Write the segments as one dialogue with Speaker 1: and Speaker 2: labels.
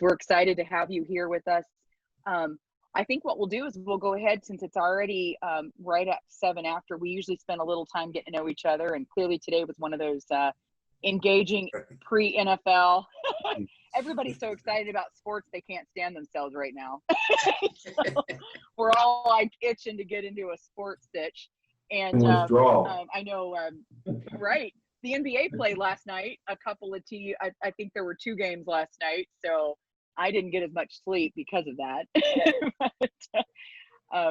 Speaker 1: we're excited to have you here with us. I think what we'll do is we'll go ahead, since it's already right at 7 after. We usually spend a little time getting to know each other, and clearly today was one of those engaging pre-NFL. Everybody's so excited about sports they can't stand themselves right now. So we're all like itching to get into a sports stitch. And I know, right? The NBA played last night. A couple of I think there were 2 games last night, so I didn't get as much sleep because of that.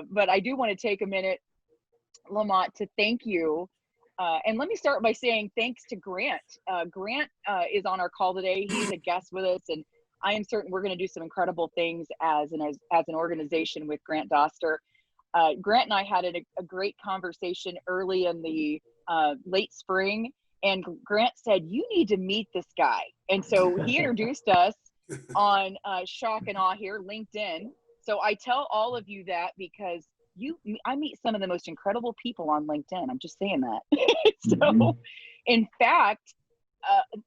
Speaker 1: But I do want to take a minute, Lamonte, to thank you. And let me start by saying thanks to Grant. Grant is on our call today. He's a guest with us, and I am certain we're going to do some incredible things as an organization with Grant Doster. Grant and I had a great conversation early in the late spring, and Grant said, "You need to meet this guy." And so he introduced us on Shock and Awe here, LinkedIn. So I tell all of you that because I meet some of the most incredible people on LinkedIn. I'm just saying that. So, in fact,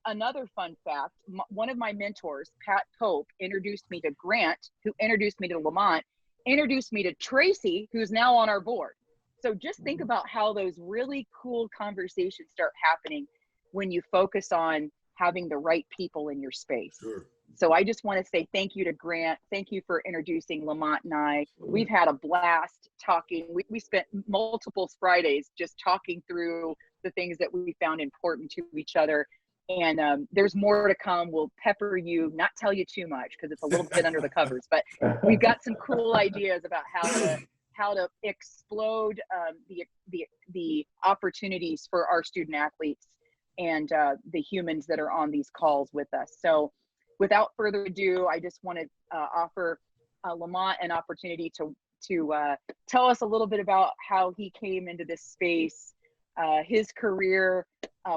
Speaker 1: another fun fact, one of my mentors, Pat Pope, introduced me to Grant, who introduced me to Lamonte, introduced me to Tracy, who's now on our board. So just think about how those really cool conversations start happening when you focus on having the right people in your space.
Speaker 2: Sure.
Speaker 1: So I just want to say thank you to Grant. Thank you for introducing Lamonte and I. We've had a blast talking. We spent multiple Fridays just talking through the things that we found important to each other. And there's more to come. We'll pepper you, not tell you too much because it's a little bit under the covers, but we've got some cool ideas about how to explode the opportunities for our student athletes and the humans that are on these calls with us. So without further ado, I just want to offer Lamonte an opportunity to tell us a little bit about how he came into this space, his career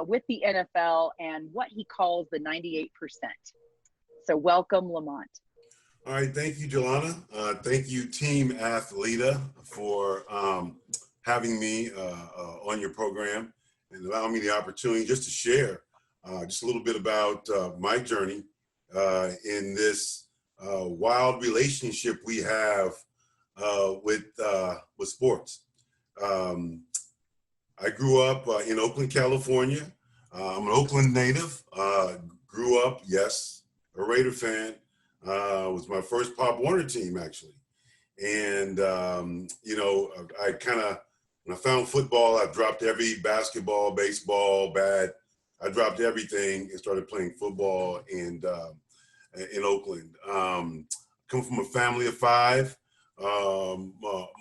Speaker 1: with the NFL, and what he calls the 98%. So welcome, Lamonte.
Speaker 2: All right, thank you, Jelana. Thank you, Team athLEDA, for having me on your program and allowing me the opportunity just to share just a little bit about my journey in this wild relationship we have with sports. I grew up in Oakland, California. I'm an Oakland native. Grew up, yes, a Raider fan. Was my first Pop Warner team, actually. And, you know, when I found football, I dropped every basketball, baseball, bat. I dropped everything and started playing football in Oakland. Come from a family of 5.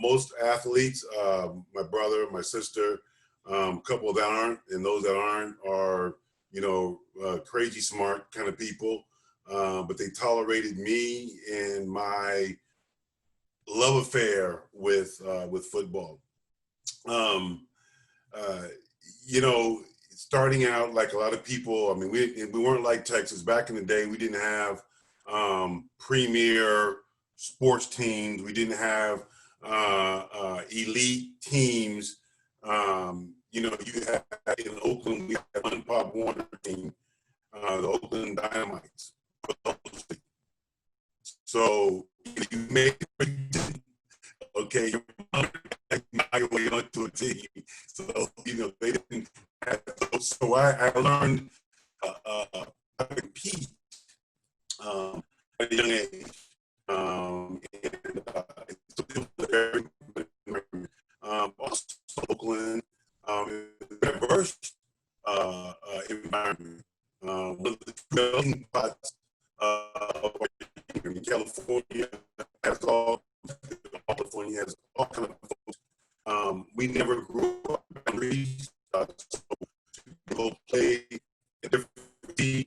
Speaker 2: Most athletes, my brother, my sister, a couple that aren't, and those that aren't are, you know, crazy smart kind of people. But they tolerated me and my love affair with football. You know, starting out like a lot of people, I mean, we weren't like Texas. Back in the day, we didn't have premier sports teams. We didn't have elite teams. You know, you had in Oakland, we had one Pop Warner team, the Oakland Dynamites. So you made it, okay, you're your way onto a team. So, you know, they didn't have those. So I learned how to compete at a young age. Also Oakland, diverse environment. One of the melting pots in California has California has all kinds of folks. We never grew up in boundaries, so to go play a different team,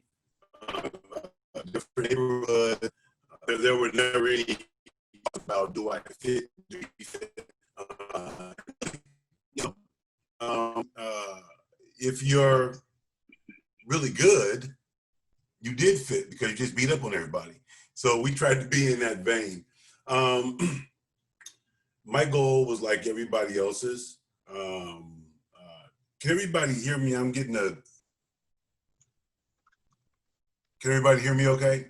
Speaker 2: a different neighborhood. There were never any about do I fit, do you fit? You know, if you're really good, you did fit because you just beat up on everybody. So we tried to be in that vein. My goal was like everybody else's. Can everybody hear me? Can everybody hear me okay?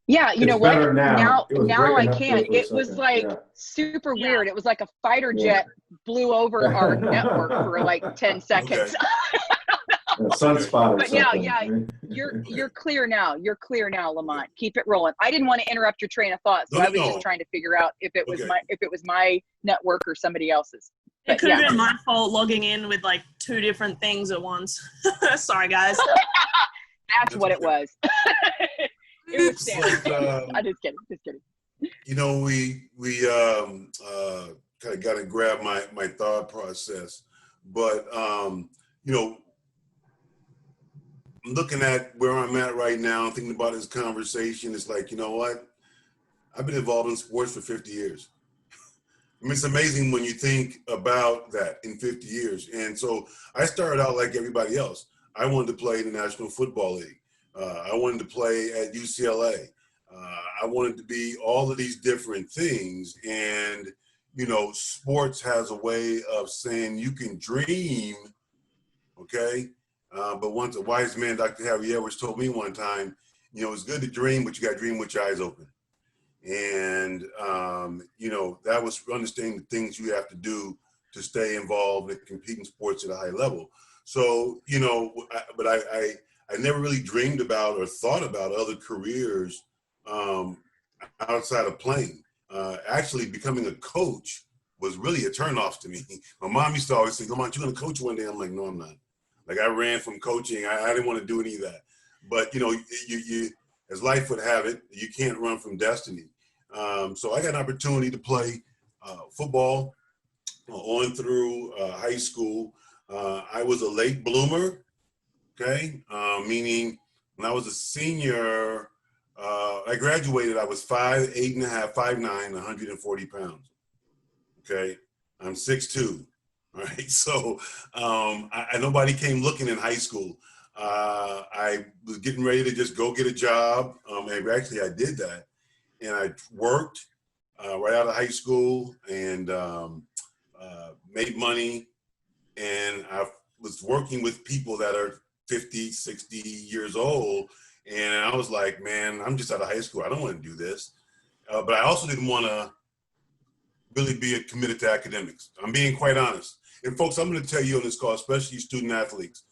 Speaker 1: Yeah, you
Speaker 3: It's
Speaker 1: know what?
Speaker 3: better now. It was
Speaker 1: Now I
Speaker 3: breaking up
Speaker 1: can.
Speaker 3: there for a
Speaker 1: It was
Speaker 3: second.
Speaker 1: like
Speaker 3: Yeah.
Speaker 1: super
Speaker 4: Yeah.
Speaker 1: weird. It was like a fighter
Speaker 3: Yeah.
Speaker 1: jet blew over our network for like 10 seconds.
Speaker 2: Okay.
Speaker 3: A sunspot or
Speaker 1: But now,
Speaker 3: something.
Speaker 1: yeah,
Speaker 3: Right?
Speaker 1: you're clear now. You're clear now, Lamont. Keep it rolling. I didn't want to interrupt your train of thought, so
Speaker 2: No,
Speaker 1: I
Speaker 2: no,
Speaker 1: was just
Speaker 2: no.
Speaker 1: trying to figure out if it was
Speaker 2: Okay.
Speaker 1: my network or somebody else's.
Speaker 4: It
Speaker 1: But
Speaker 4: could have
Speaker 1: yeah,
Speaker 4: been my fault logging in with like 2 different things at once. Sorry, guys.
Speaker 1: that's what it was. It was standard.
Speaker 2: But,
Speaker 1: I'm just kidding. Just kidding.
Speaker 2: you know, we kind of got to grab my thought process, but you know, I'm looking at where I'm at right now, thinking about this conversation. It's like, you know what? I've been involved in sports for 50 years. I mean, it's amazing when you think about that in 50 years. And so I started out like everybody else. I wanted to play in the National Football League. I wanted to play at UCLA. I wanted to be all of these different things. And, you know, sports has a way of saying you can dream, okay? But once a wise man, Dr. Harry Edwards, told me one time, you know, it's good to dream, but you got to dream with your eyes open. And, you know, that was understanding the things you have to do to stay involved and compete in sports at a high level. So, you know, I never really dreamed about or thought about other careers outside of playing. Actually, becoming a coach was really a turnoff to me. My mom used to always say, Lamont, you're going to coach one day. I'm like, no, I'm not. Like, I ran from coaching. I didn't want to do any of that. But, you know, you as life would have it, you can't run from destiny. So I got an opportunity to play football on through high school. I was a late bloomer, okay? Meaning when I was a senior, I graduated, I was 5'8.5", 5'9", 140 pounds, okay? I'm 6'2", all right? So nobody came looking in high school. I was getting ready to just go get a job. And actually, I did that. And I worked right out of high school and made money. And I was working with people that are 50, 60 years old. And I was like, man, I'm just out of high school. I don't want to do this. But I also didn't want to really be committed to academics. I'm being quite honest. And folks, I'm going to tell you on this call, especially student athletes,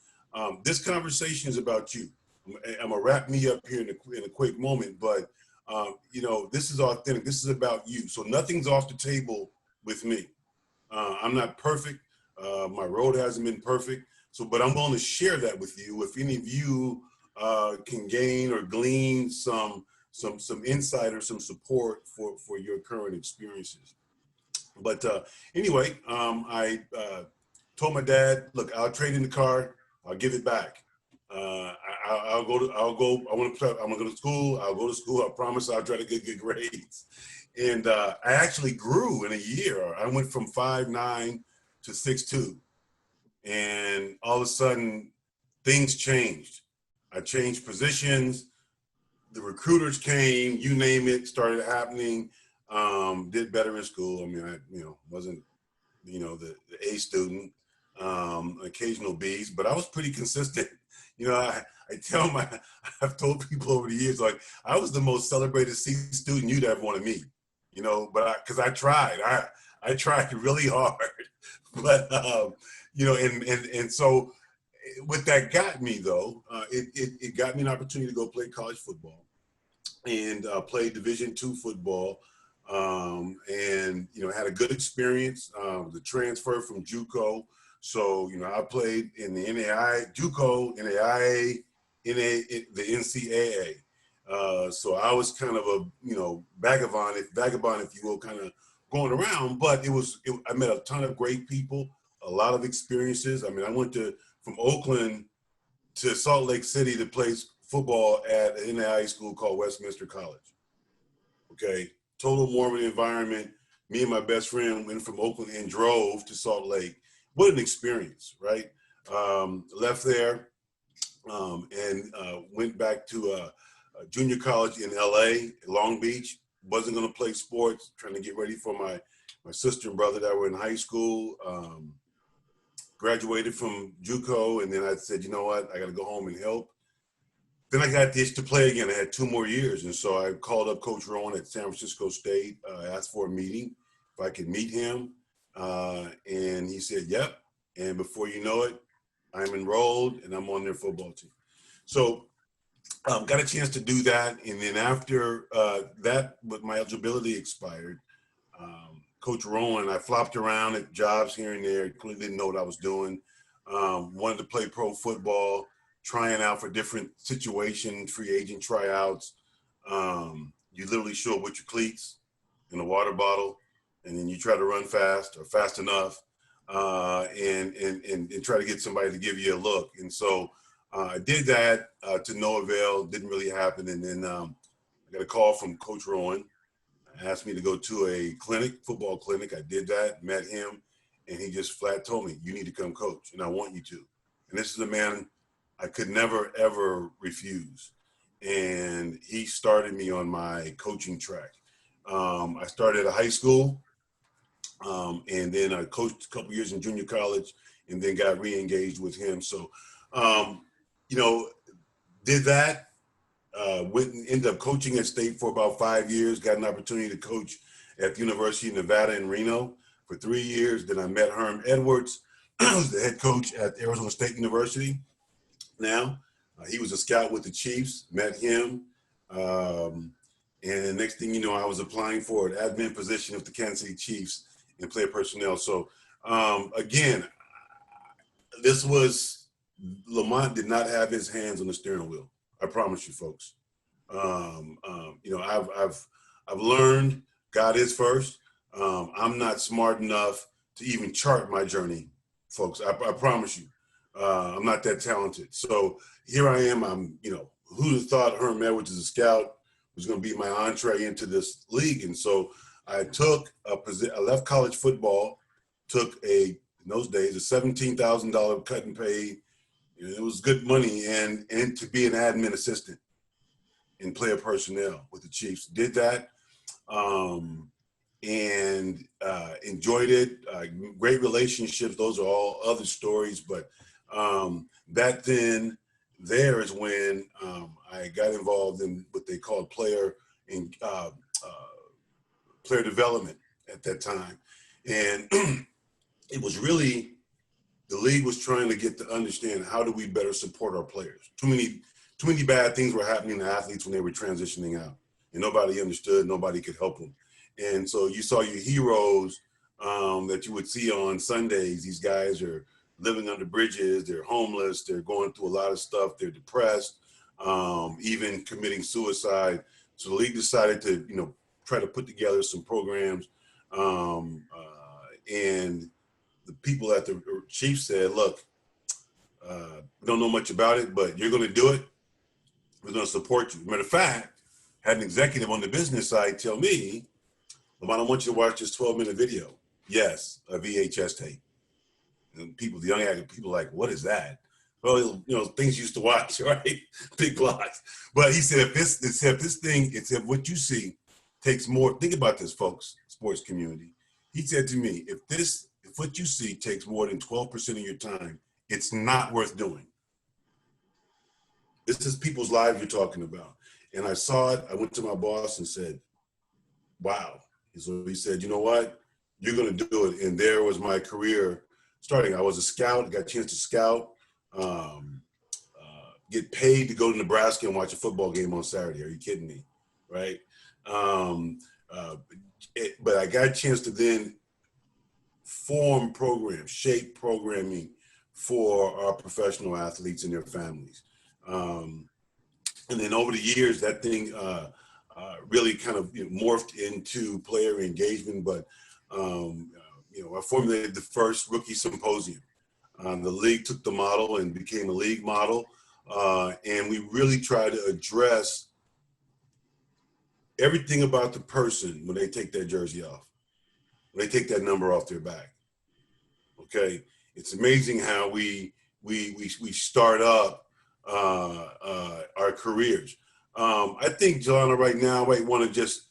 Speaker 2: this conversation is about you. I'm going to wrap me up here in a quick moment, but you know, this is authentic. This is about you. So nothing's off the table with me. I'm not perfect. My road hasn't been perfect. So, but I'm willing to share that with you. If any of you can gain or glean some insight or some support for your current experiences. But anyway, I told my dad, look, I'll trade in the car. I'll give it back. I'm gonna go to school. I'll go to school. I promise I'll try to get good grades. And I actually grew in a year. I went from 5'9" to 6'2". And all of a sudden things changed. I changed positions. The recruiters came, you name it, started happening. Did better in school. I mean, I, you know, wasn't, you know, the A student, occasional B's, but I was pretty consistent. You know, I've told people over the years, like, I was the most celebrated C student you'd ever want to meet, you know, but because I tried, I tried really hard, but, you know, and so what that got me though, it got me an opportunity to go play college football and play Division II football. And, you know, had a good experience, the transfer from JUCO. So, you know, I played in the NAIA, JUCO, NAIA, the NCAA. So I was kind of a, you know, vagabond, if you will, kind of going around, but I met a ton of great people, a lot of experiences. I mean, I went from Oakland to Salt Lake City to play football at an NAIA school called Westminster College. Okay. Total Mormon environment. Me and my best friend went from Oakland and drove to Salt Lake. What an experience, right? Left there and went back to a junior college in LA, Long Beach. Wasn't going to play sports, trying to get ready for my sister and brother that were in high school. Graduated from JUCO, and then I said, you know what? I got to go home and help. then I got the itch to play again. I had 2 more years. And so I called up Coach Rowan at San Francisco State, asked for a meeting, if I could meet him. And he said, yep. And before you know it, I'm enrolled and I'm on their football team. So got a chance to do that. And then after that, with my eligibility expired, Coach Rowan, I flopped around at jobs here and there, clearly didn't know what I was doing. Wanted to play pro football, trying out for different situations, free agent tryouts. You literally show up with your cleats and a water bottle, and then you try to run fast or fast enough, and try to get somebody to give you a look. And so I did that to no avail, didn't really happen. And then I got a call from Coach Rowan, asked me to go to a clinic, football clinic. I did that, met him, and he just flat told me, you need to come coach, and I want you to. And this is a man I could never, ever refuse. And he started me on my coaching track. I started at high school, and then I coached a couple years in junior college, and then got re-engaged with him. So, did that. Went and ended up coaching at State for about 5 years, got an opportunity to coach at the University of Nevada in Reno for 3 years. Then I met Herm Edwards, who's the head coach at Arizona State University now. He was a scout with the Chiefs, met him. And the next thing you know, I was applying for an admin position of the Kansas City Chiefs in player personnel. So again, this was, Lamont did not have his hands on the steering wheel. I promise you, folks. I've learned God is first. I'm not smart enough to even chart my journey, folks. I promise you, I'm not that talented. So here I am. Who'd have thought Herm Edwards as a scout was going to be my entree into this league? And so I took I left college football, took in those days, a $17,000 cut and paid. It was good money, and to be an admin assistant in player personnel with the Chiefs. Did that and enjoyed it. Great relationships. Those are all other stories. But there is when I got involved in what they called player development at that time. And it was really, the league was trying to get to understand, how do we better support our players? Too many bad things were happening to athletes when they were transitioning out, and nobody understood, nobody could help them. And so you saw your heroes that you would see on Sundays. These guys are living under bridges, they're homeless, they're going through a lot of stuff, they're depressed, even committing suicide. So the league decided to, try to put together some programs, and the people at the Chiefs said, look, we don't know much about it, but you're going to do it. We're going to support you. Matter of fact, had an executive on the business side tell me, Lamont, I want you to watch this 12-minute video. Yes, a VHS tape. And people, the young people are like, what is that? Well, things you used to watch, right? Big blocks. But he said, if what you see takes more, think about this, folks, sports community. He said to me, if what you see takes more than 12% of your time, it's not worth doing. This is people's lives you're talking about. And I saw it. I went to my boss and said, wow. And so he said, you know what? You're going to do it. And there was my career starting. I was a scout, got a chance to scout, get paid to go to Nebraska and watch a football game on Saturday. Are you kidding me? Right? But I got a chance to then form programs, shape programming for our professional athletes and their families. And then over the years, that thing really kind of morphed into player engagement. But, I formulated the first rookie symposium. The league took the model and became a league model. And we really tried to address everything about the person when they take that jersey off, when they take that number off their back. Okay, it's amazing how we start up our careers. I think, Jelana, right now, I might want to just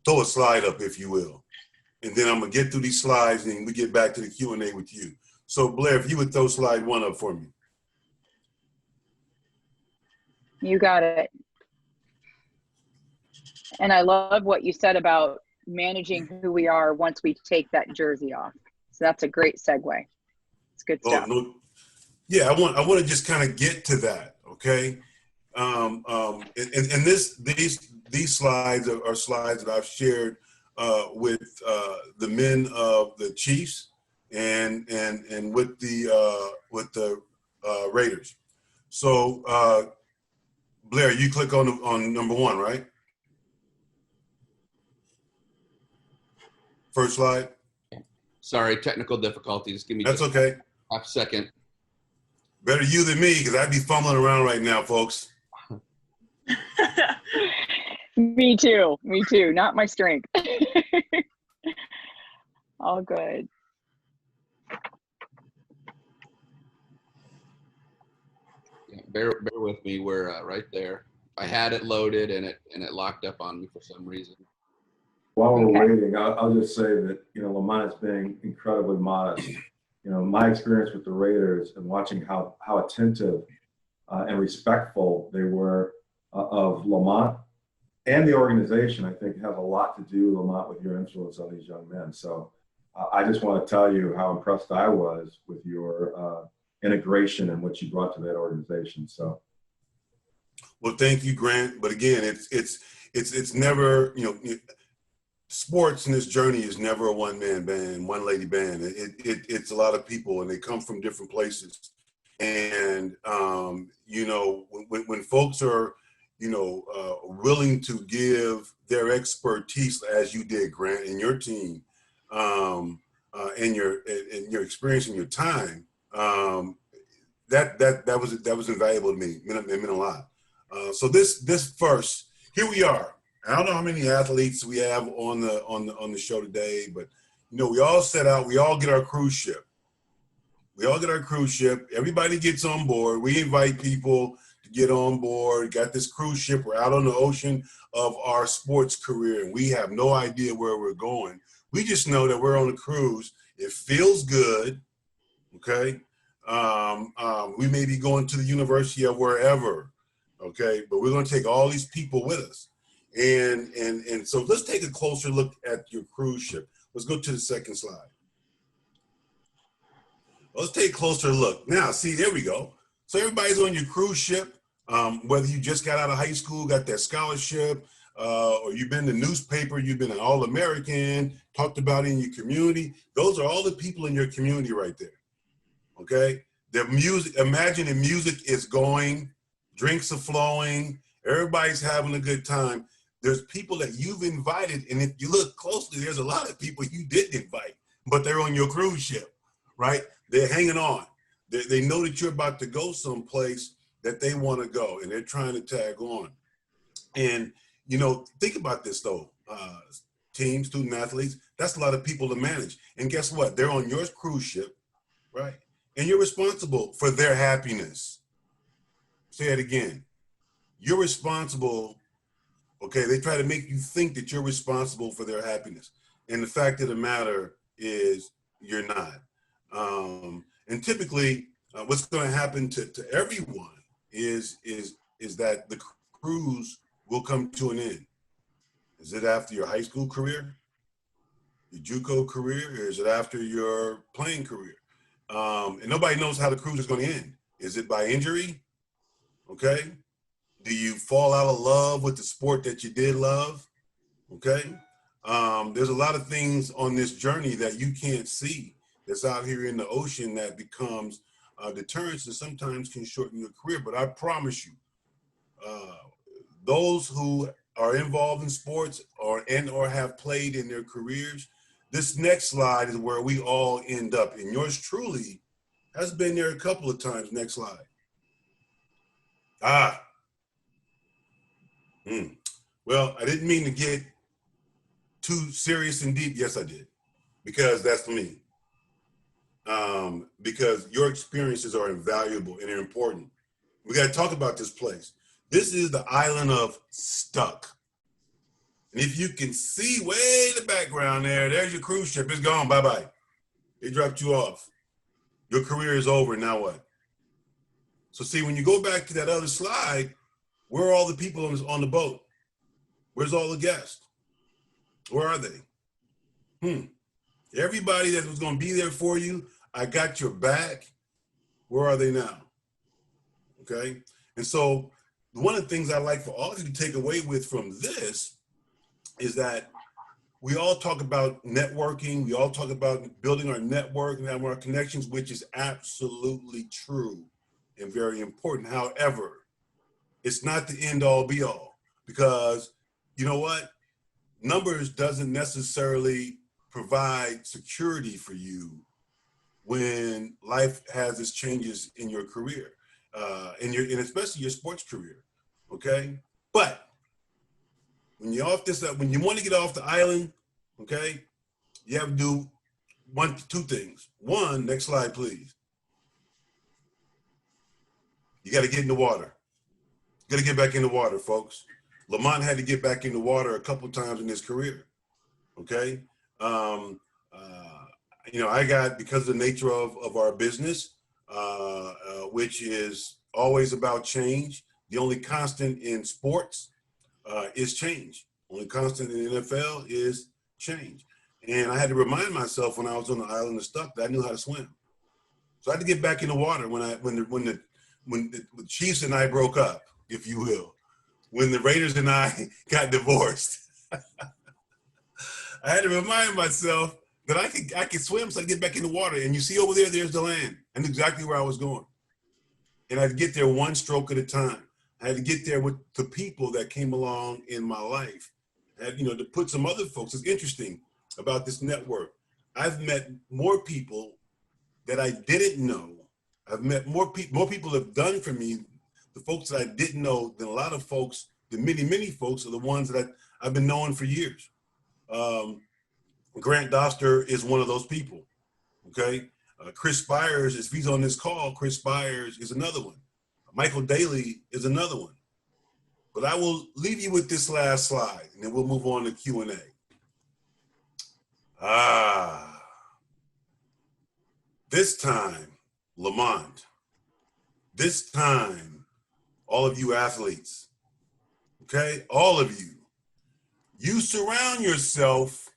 Speaker 2: throw a slide up, if you will, and then I'm gonna get through these slides and we get back to the Q&A with you. So Blair, if you would throw slide 1 up for me.
Speaker 1: You got it. And I love what you said about managing who we are once we take that jersey off. So that's a great segue. It's good stuff.
Speaker 2: No, yeah, I want to just kind of get to that, okay? And these slides are slides that I've shared with the men of the Chiefs and with the Raiders. So Blair, you click on number 1, right? First slide.
Speaker 5: Sorry, technical difficulties. Give me
Speaker 2: That's
Speaker 5: just
Speaker 2: okay.
Speaker 5: half a second.
Speaker 2: Better you than me, because I'd be fumbling around right now, folks.
Speaker 1: Me too. Me too. Not my strength. All good.
Speaker 5: Yeah, bear with me. We're right there. I had it loaded and it locked up on me for some reason.
Speaker 3: While we're
Speaker 1: Okay.
Speaker 3: waiting, I'll just say that, Lamont is being incredibly modest. My experience with the Raiders and watching how attentive and respectful they were of Lamont and the organization, I think has a lot to do, Lamont, with your influence on these young men. So I just want to tell you how impressed I was with your integration and what you brought to that organization. So.
Speaker 2: Well, thank you, Grant. But again, it's never, sports in this journey is never a one-man band, one-lady band. It's a lot of people, and they come from different places. And when folks are, willing to give their expertise, as you did, Grant, and your team, and your experience and your time, that was invaluable to me. It meant a lot. So this first, here we are. I don't know how many athletes we have on the show today, but we all set out. We all get our cruise ship. Everybody gets on board. We invite people to get on board. Got this cruise ship. We're out on the ocean of our sports career, and we have no idea where we're going. We just know that we're on a cruise. It feels good. Okay. We may be going to the University of wherever. Okay, but we're going to take all these people with us. And so let's take a closer look at your cruise ship. Let's go to the second slide. Let's take a closer look. Now, see, there we go. So everybody's on your cruise ship, whether you just got out of high school, got that scholarship, or you've been in the newspaper, you've been an All-American, talked about in your community. Those are all the people in your community right there, okay? The music, imagine the music is going, drinks are flowing, everybody's having a good time. There's people that you've invited, and if you look closely, there's a lot of people you didn't invite, but they're on your cruise ship, right? They're hanging on. They know that you're about to go someplace that they want to go, and they're trying to tag on. And, think about this, though. Team, student athletes, that's a lot of people to manage. And guess what? They're on your cruise ship, right? And you're responsible for their happiness. Say it again. You're responsible. Okay, they try to make you think that you're responsible for their happiness. And the fact of the matter is you're not. And typically what's going to happen to everyone is that the cruise will come to an end. Is it after your high school career, your JUCO career, or is it after your playing career? And nobody knows how the cruise is going to end. Is it by injury? Okay. Do you fall out of love with the sport that you did love? Okay. There's a lot of things on this journey that you can't see that's out here in the ocean that becomes deterrence and sometimes can shorten your career. But I promise you, those who are involved in sports or have played in their careers, this next slide is where we all end up. And yours truly has been there a couple of times. Next slide. Well, I didn't mean to get too serious and deep. Yes, I did, because that's me. Because your experiences are invaluable and they're important. We got to talk about this place. This is the island of Stuck. And if you can see way in the background there's your cruise ship. It's gone. Bye-bye. It dropped you off. Your career is over. Now what? So see, when you go back to that other slide, Where are all the people on the boat? Where's all the guests? Where are they? Everybody that was going to be there for you, I got your back. Where are they now? Okay. And so one of the things I like for all of you to take away with from this is that we all talk about networking. We all talk about building our network and having our connections, which is absolutely true and very important. However, it's not the end all be all, because you know what? Numbers doesn't necessarily provide security for you when life has its changes in your career, and especially your sports career. Okay, but when you're off this, when you want to get off the island, okay, you have to do two things. One, next slide, please. You got to get in the water. You got to get back in the water, folks. Lamont had to get back in the water a couple times in his career. Okay. You know, I got, because of the nature of our business, which is always about change. The only constant in sports is change. Only constant in the NFL is change. And I had to remind myself when I was on the island of stuck that I knew how to swim. So I had to get back in the water when the Chiefs and I broke up, if you will. When the Raiders and I got divorced, I had to remind myself that I could swim, so I get back in the water. And you see over there, there's the land. I knew exactly where I was going. And I had to get there one stroke at a time. I had to get there with the people that came along in my life. I had, to put some other folks. It's interesting about this network. I've met more people that I didn't know. I've met more people have done for me, the folks that I didn't know, than a lot of folks. The many folks are the ones that I've been knowing for years. Grant Doster is one of those people. Okay, Chris Spires, if he's on this call, Chris Spires is another one. Michael Daly is another one. But I will leave you with this last slide, and then we'll move on to Q&A. This time, Lamont. This time, all of you athletes, okay, all of you, you surround yourself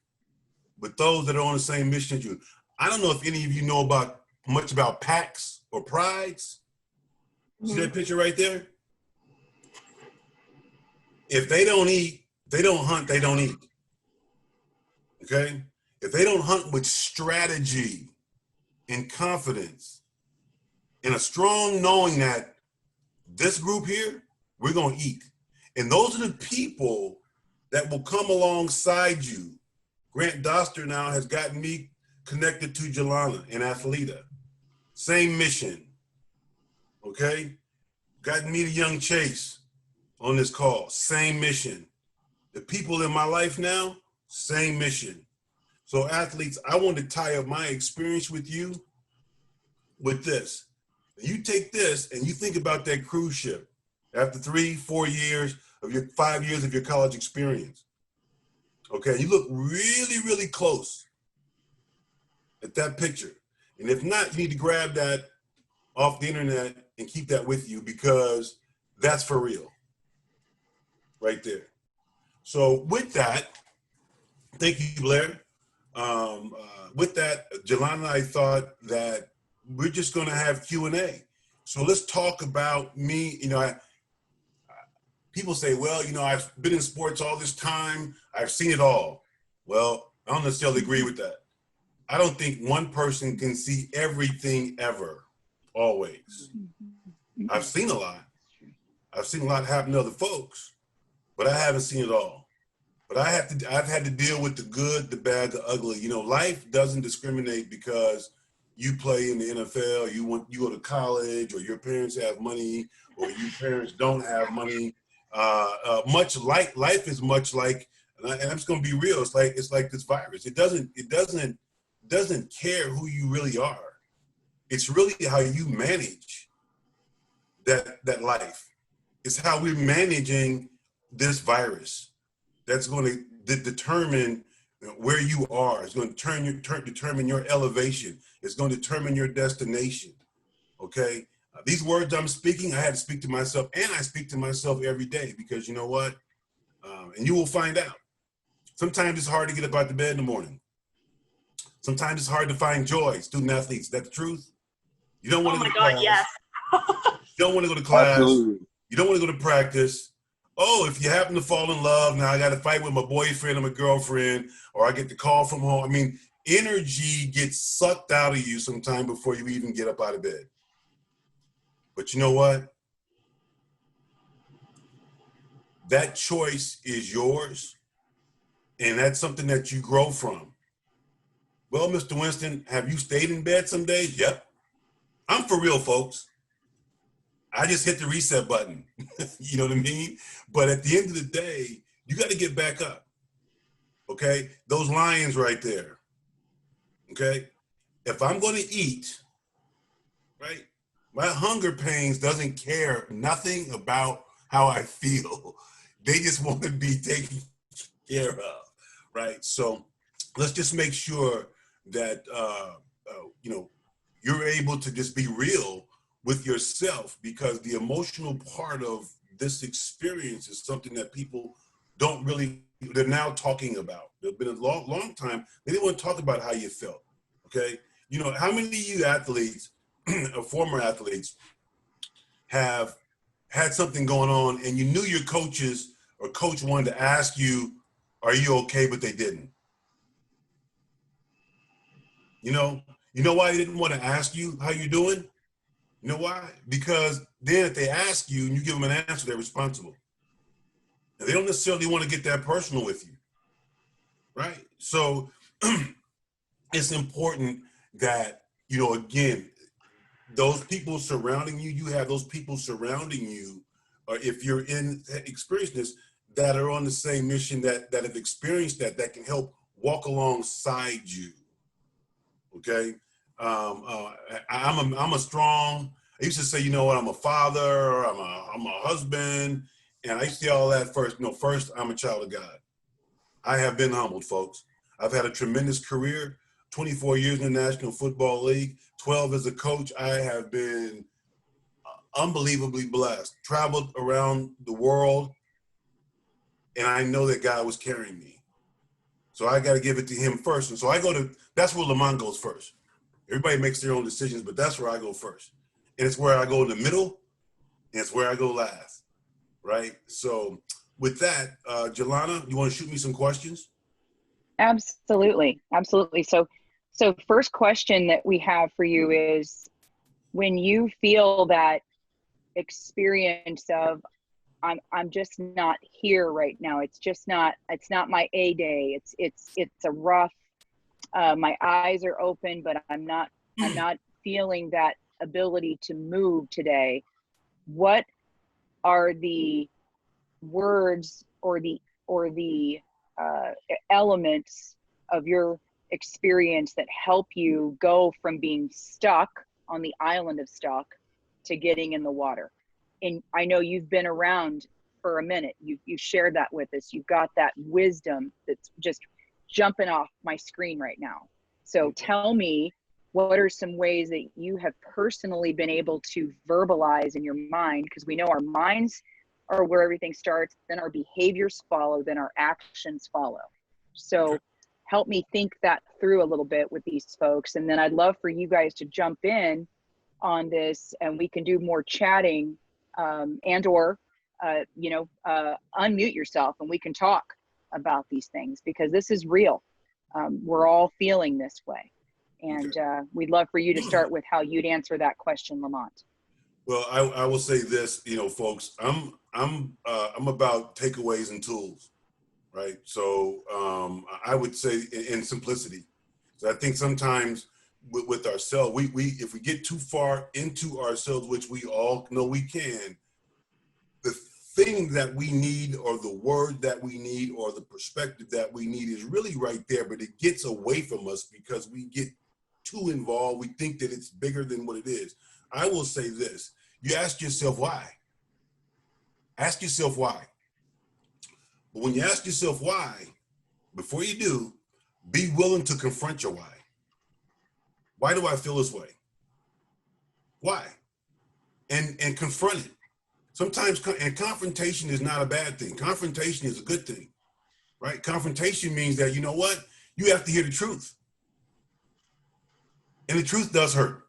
Speaker 2: with those that are on the same mission as you. I don't know if any of you know much about packs or prides. See that picture right there? If they don't eat, they don't hunt, they don't eat. Okay? If they don't hunt with strategy and confidence and a strong knowing that this group here, we're going to eat. And those are the people that will come alongside you. Grant Doster now has gotten me connected to Jelana and athLEDA. Same mission. Okay? Gotten me to Young Chase on this call. Same mission. The people in my life now, same mission. So athletes, I want to tie up my experience with you with this. You take this and you think about that cruise ship after 3-4 years of 5 years of your college experience. Okay, you look really, really close at that picture. And if not, you need to grab that off the internet and keep that with you, because that's for real right there. So with that, thank you, Blair. With that, Jelana, I thought that we're just going to have Q&A. So let's talk about me. People say, well, I've been in sports all this time. I've seen it all. Well, I don't necessarily agree with that. I don't think one person can see everything ever, always. I've seen a lot. I've seen a lot happen to other folks, but I haven't seen it all. But I've had to deal with the good, the bad, the ugly. Life doesn't discriminate because you play in the NFL, you go to college, or your parents have money, or your parents don't have money. Much like life is much like, and I'm just gonna be real. It's like this virus. It doesn't care who you really are. It's really how you manage that life. It's how we're managing this virus that's going to determine where you are. It's going to determine your elevation. It's going to determine your destination. Okay. These words I'm speaking, I had to speak to myself, and I speak to myself every day, because you know what? And you will find out. Sometimes it's hard to get up out of bed in the morning. Sometimes it's hard to find joy. Student athletes, is that the truth? You don't want
Speaker 4: Oh
Speaker 2: to
Speaker 4: my
Speaker 2: go to
Speaker 4: God,
Speaker 2: class.
Speaker 4: yes.
Speaker 2: You don't want to go to class.
Speaker 6: Absolutely.
Speaker 2: You don't want to go to practice. Oh, if you happen to fall in love, now I got to fight with my boyfriend or my girlfriend, or I get the call from home. I mean, energy gets sucked out of you sometime before you even get up out of bed. But you know what? That choice is yours, and that's something that you grow from. Well, Mr. Winston, have you stayed in bed some days? Yep. I'm for real, folks. I just hit the reset button. You know what I mean? But at the end of the day, you got to get back up. Okay? Those lions right there. Okay? If I'm going to eat, right? My hunger pains doesn't care nothing about how I feel. They just want to be taken care of, right? So let's just make sure that, you know, you're able to just be real with yourself, because the emotional part of this experience is something that people don't really, they're now talking about. There's been a long time, they didn't want to talk about how you felt, okay? You know, how many of you athletes, or former athletes, have had something going on and you knew your coaches or coach wanted to ask you, are you okay, but they didn't? You know why they didn't want to ask you how you're doing? You know why? Because then if they ask you and you give them an answer, they're responsible. And they don't necessarily want to get that personal with you, right? So it's important that, you know, again, those people surrounding you, you have those people surrounding you, or if you're in experience this, that are on the same mission, that have experienced that can help walk alongside you. Okay, I'm a strong. I used to say, you know what, I'm a father, I'm a husband, and I used to say all that first. You know, first I'm a child of God. I have been humbled, folks. I've had a tremendous career. 24 years in the National Football League, 12 as a coach. I have been unbelievably blessed. Traveled around the world, and I know that God was carrying me. So I got to give it to Him first. And so I go to, that's where Lamont goes first. Everybody makes their own decisions, but that's where I go first. And it's where I go in the middle, and it's where I go last, right? So with that, Jelana, you want to shoot me some questions?
Speaker 1: Absolutely. Absolutely. So first question that we have for you is, when you feel that experience of, I'm just not here right now. It's not my A day. It's a rough, my eyes are open, but I'm not feeling that ability to move today. What are the words or the elements of your experience that help you go from being stuck on the island of stuck to getting in the water? And I know you've been around for a minute. You shared that with us. You've got that wisdom that's just jumping off my screen right now. So tell me, what are some ways that you have personally been able to verbalize in your mind? Because we know our minds are where everything starts, then our behaviors follow, then our actions follow. So help me think that through a little bit with these folks. And then I'd love for you guys to jump in on this, and we can do more chatting, and or, unmute yourself and we can talk about these things, because this is real. We're all feeling this way. And we'd love for you to start with how you'd answer that question, Lamont.
Speaker 2: Well, I will say this, you know, folks, I'm about takeaways and tools, right? So I would say in simplicity. So I think sometimes with ourselves, we if we get too far into ourselves, which we all know we can, the thing that we need, or the word that we need, or the perspective that we need is really right there, but it gets away from us because we get too involved. We think that it's bigger than what it is. I will say this. You ask yourself why. Ask yourself why. But when you ask yourself why, before you do, be willing to confront your why. Why do I feel this way? Why? and confront it. Sometimes, and confrontation is not a bad thing. Confrontation is a good thing, right? Confrontation means that, you know what? You have to hear the truth. And the truth does hurt,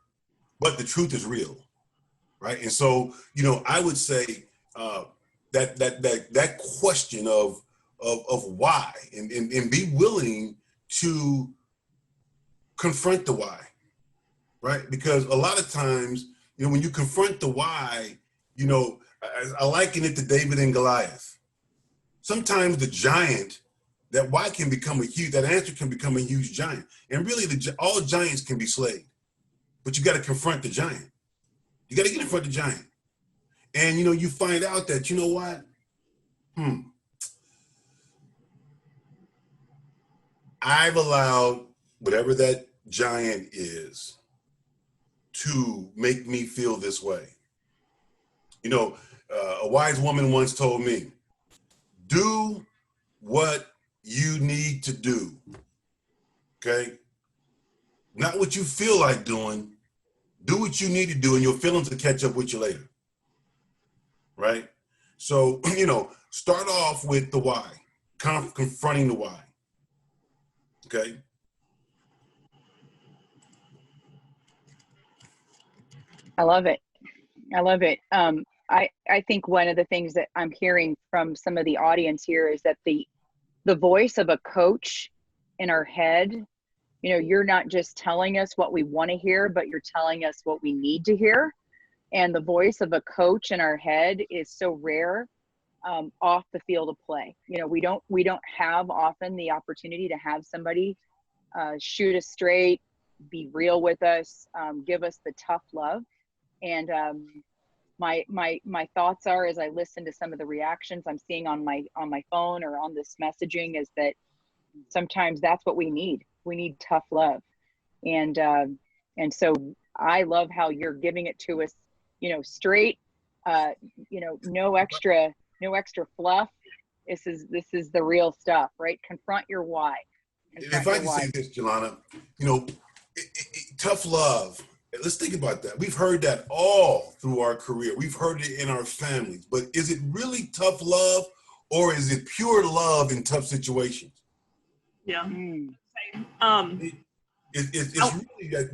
Speaker 2: but the truth is real, right? And so, you know, I would say that question of why, and be willing to confront the why, right? Because a lot of times, you know, when you confront the why, you know, I liken it to David and Goliath. Sometimes the giant, that why can become a huge, that answer can become a huge giant. And really, all giants can be slayed, but you got to confront the giant. You got to get in front of the giant. And, you know, you find out that, you know what? I've allowed whatever that giant is to make me feel this way. You know, a wise woman once told me, do what you need to do, okay? Not what you feel like doing. Do what you need to do, and your feelings will catch up with you later, right? So, you know, start off with the why, confronting the why, okay?
Speaker 1: I love it. I love it. I think one of the things that I'm hearing from some of the audience here is that the voice of a coach in our head, you know, you're not just telling us what we want to hear, but you're telling us what we need to hear. And the voice of a coach in our head is so rare off the field of play. You know, we don't have often the opportunity to have somebody shoot us straight, be real with us, give us the tough love. And my thoughts are, as I listen to some of the reactions I'm seeing on my phone or on this messaging, is that sometimes that's what we need. We need tough love. And so I love how you're giving it to us, you know, straight, you know, no extra fluff. This is the real stuff, right? Confront your why.
Speaker 2: If I can say this, Jelana, you know, tough love. Let's think about that. We've heard that all through our career. We've heard it in our families. But is it really tough love, or is it pure love in tough situations?
Speaker 4: Yeah.
Speaker 2: It's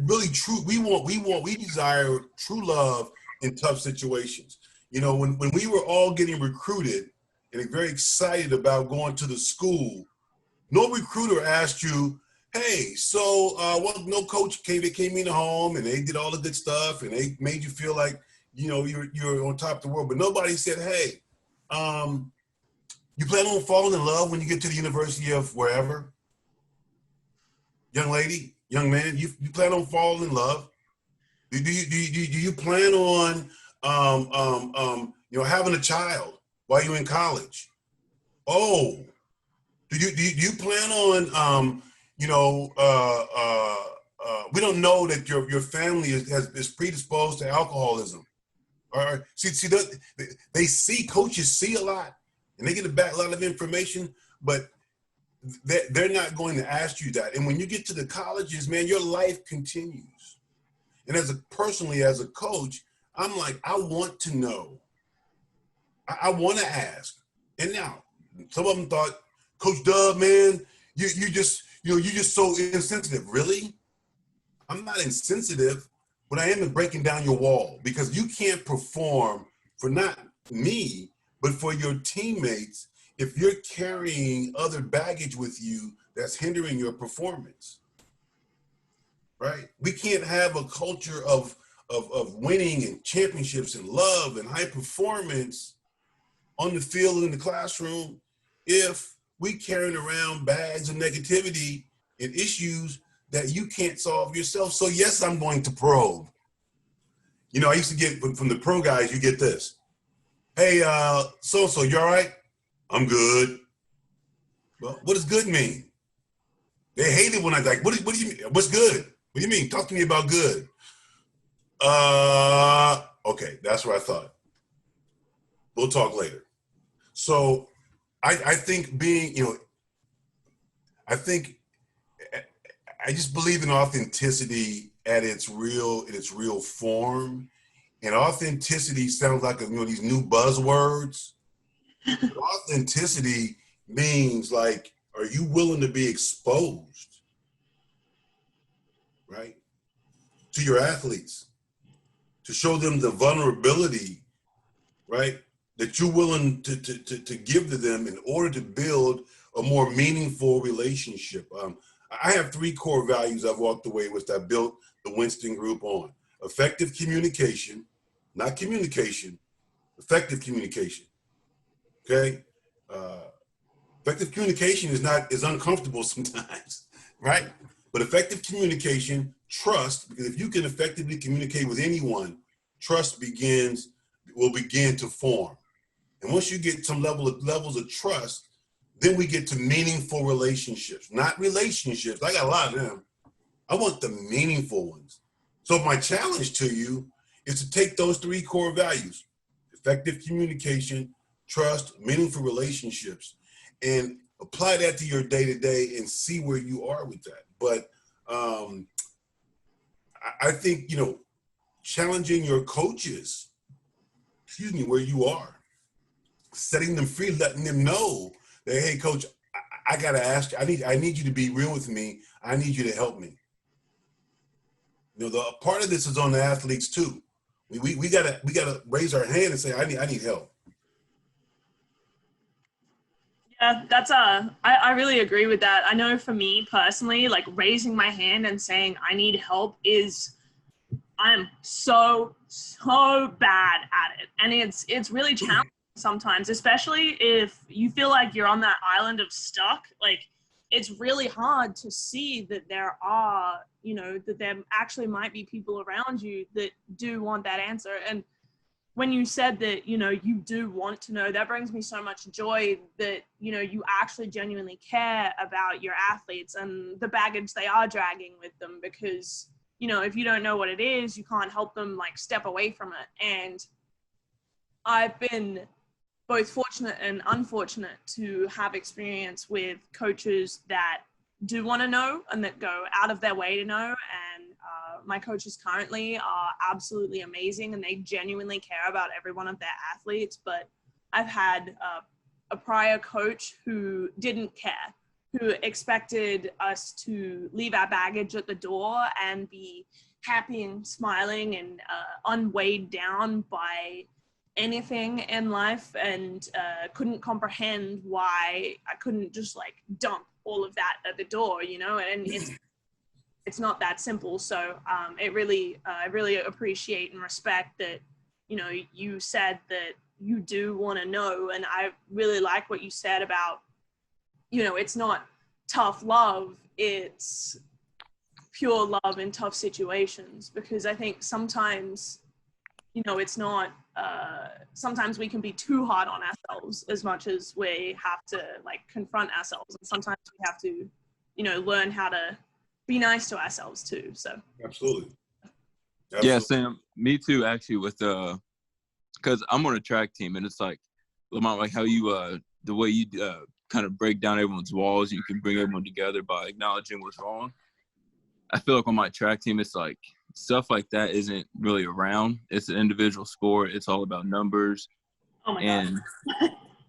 Speaker 2: really true. We desire true love in tough situations. You know, when we were all getting recruited and very excited about going to the school, no recruiter asked you, hey, so no coach came in the home and they did all the good stuff and they made you feel like, you know, you're on top of the world. But nobody said, hey, you plan on falling in love when you get to the University of wherever? Young lady, young man, you plan on falling in love? Do you plan on you know, having a child while you're in college? Oh, do you plan on you know, we don't know that your family is predisposed to alcoholism. All right, see, coaches see a lot, and they get a lot of information, but they're not going to ask you that. And when you get to the colleges, man, your life continues. And personally, as a coach, I'm like, I want to know. I want to ask. And now, some of them thought, Coach Dub, man, you're just so insensitive. Really? I'm not insensitive, but I am in breaking down your wall, because you can't perform for not me, but for your teammates if you're carrying other baggage with you that's hindering your performance. Right? We can't have a culture of winning and championships and love and high performance on the field and in the classroom if we carrying around bags of negativity and issues that you can't solve yourself. So yes, I'm going to probe. You know, I used to get from the pro guys, you get this. Hey, so-and-so, you all right? I'm good. Well, what does good mean? They hate it when I like, what do you mean? What's good? What do you mean? Talk to me about good. Okay, that's what I thought. We'll talk later. So I think being, you know, I just believe in authenticity at its real form. And authenticity sounds like, these new buzzwords. Authenticity means like, are you willing to be exposed, right, to your athletes, to show them the vulnerability, right, that you're willing to give to them in order to build a more meaningful relationship. I have 3 core values I've walked away with that I built the Winston Group on. Effective communication, not communication, effective communication, okay? Effective communication is uncomfortable sometimes, right? But effective communication, trust, because if you can effectively communicate with anyone, trust will begin to form. And once you get some levels of trust, then we get to meaningful relationships, not relationships. I got a lot of them. I want the meaningful ones. So my challenge to you is to take those 3 core values, effective communication, trust, meaningful relationships, and apply that to your day-to-day and see where you are with that. But I think, challenging your coaches, where you are, setting them free, letting them know that, hey, coach, I got to ask you, I need you to be real with me. I need you to help me. The part of this is on the athletes too. We gotta raise our hand and say, I need help.
Speaker 4: Yeah, that's I really agree with that. I know for me personally, like raising my hand and saying I need help I'm so bad at it. And it's really challenging sometimes, especially if you feel like you're on that island of stuck. Like it's really hard to see that there are, that there actually might be people around you that do want that answer. And when you said that, you do want to know, that brings me so much joy that, you actually genuinely care about your athletes and the baggage they are dragging with them, because, if you don't know what it is, you can't help them like step away from it. And I've been both fortunate and unfortunate to have experience with coaches that do want to know and that go out of their way to know. And my coaches currently are absolutely amazing and they genuinely care about every one of their athletes. But I've had a prior coach who didn't care, who expected us to leave our baggage at the door and be happy and smiling and unweighed down by anything in life, and couldn't comprehend why I couldn't just like dump all of that at the door, and it's not that simple. So I really appreciate and respect that, you said that you do want to know. And I really like what you said about, it's not tough love, it's pure love in tough situations. Because I think sometimes, it's not, sometimes we can be too hard on ourselves as much as we have to like confront ourselves. And sometimes we have to, learn how to be nice to ourselves too. So
Speaker 2: Absolutely.
Speaker 6: Yeah, Sam, me too, actually, with because I'm on a track team, and it's like, Lamont, like how you the way you kind of break down everyone's walls, you can bring everyone together by acknowledging what's wrong. I feel like on my track team, it's like stuff like that isn't really around. It's an individual sport. It's all about numbers.
Speaker 4: Oh my God.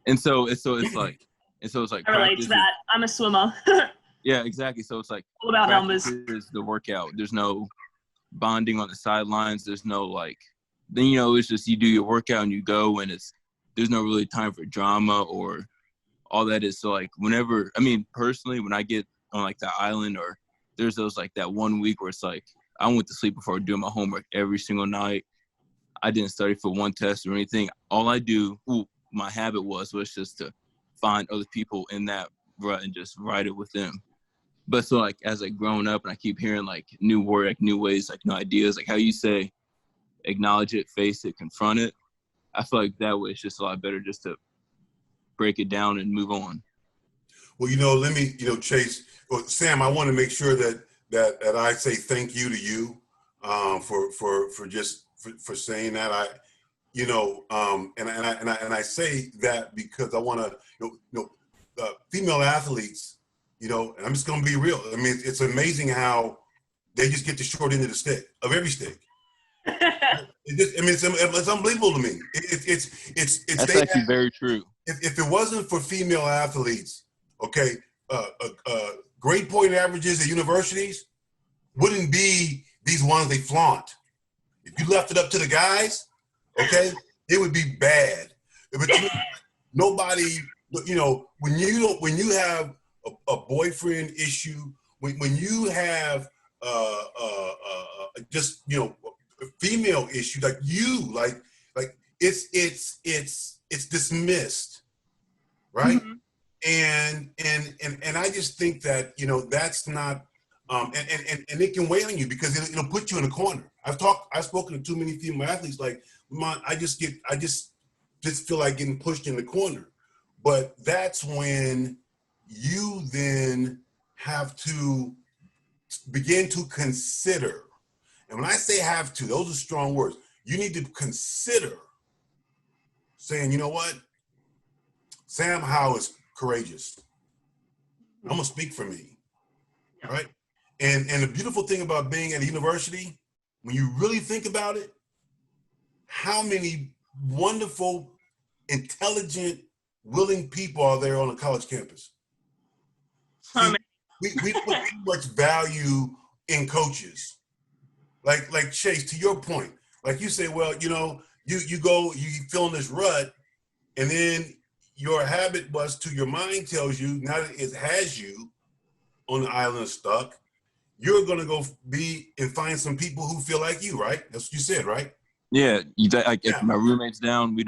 Speaker 6: And so it's like
Speaker 4: I relate to that. I'm a swimmer.
Speaker 6: Yeah, exactly. So it's like
Speaker 4: all about numbers.
Speaker 6: Is the workout. There's no bonding on the sidelines. There's no like, then it's just you do your workout and you go, and there's no really time for drama or all that is. So like whenever, personally, when I get on like the island, or there's those like that 1 week where it's like I went to sleep before doing my homework every single night. I didn't study for one test or anything. All I do, my habit was just to find other people in that rut and just write it with them. But so like as I grown up and I keep hearing like new word, like new ways, like new ideas, like how you say, acknowledge it, face it, confront it. I feel like that way it's just a lot better just to break it down and move on.
Speaker 2: Well, let me, Chase, Sam, I want to make sure that I say thank you to you for saying that. And I say that because I want to, female athletes, and I'm just going to be real. It's amazing how they just get the short end of the stick, of every stick. It's unbelievable to me.
Speaker 6: That's actually very true.
Speaker 2: If it wasn't for female athletes, okay, grade point averages at universities wouldn't be these ones they flaunt. If you left it up to the guys, okay, it would be bad. But nobody, when you have a boyfriend issue, when you have just a female issue like it's dismissed, right?
Speaker 4: Mhm.
Speaker 2: And I just think that that's not and it can weigh on you because it'll put you in a corner. I've spoken to too many female athletes like, I just feel like getting pushed in the corner. But that's when you then have to begin to consider. And when I say have to, those are strong words. You need to consider saying, you know what? Sam Howe is courageous. I'm gonna speak for me, right? And the beautiful thing about being at a university, when you really think about it, how many wonderful, intelligent, willing people are there on a college campus? See, we put too much value in coaches. Like Chase, to your point, like you say, well, you fill in this rut, and then your habit was to your mind tells you now that it has you on the island stuck, you're gonna go be and find some people who feel like you, right? That's what you said, right?
Speaker 6: Yeah, if my roommate's down, we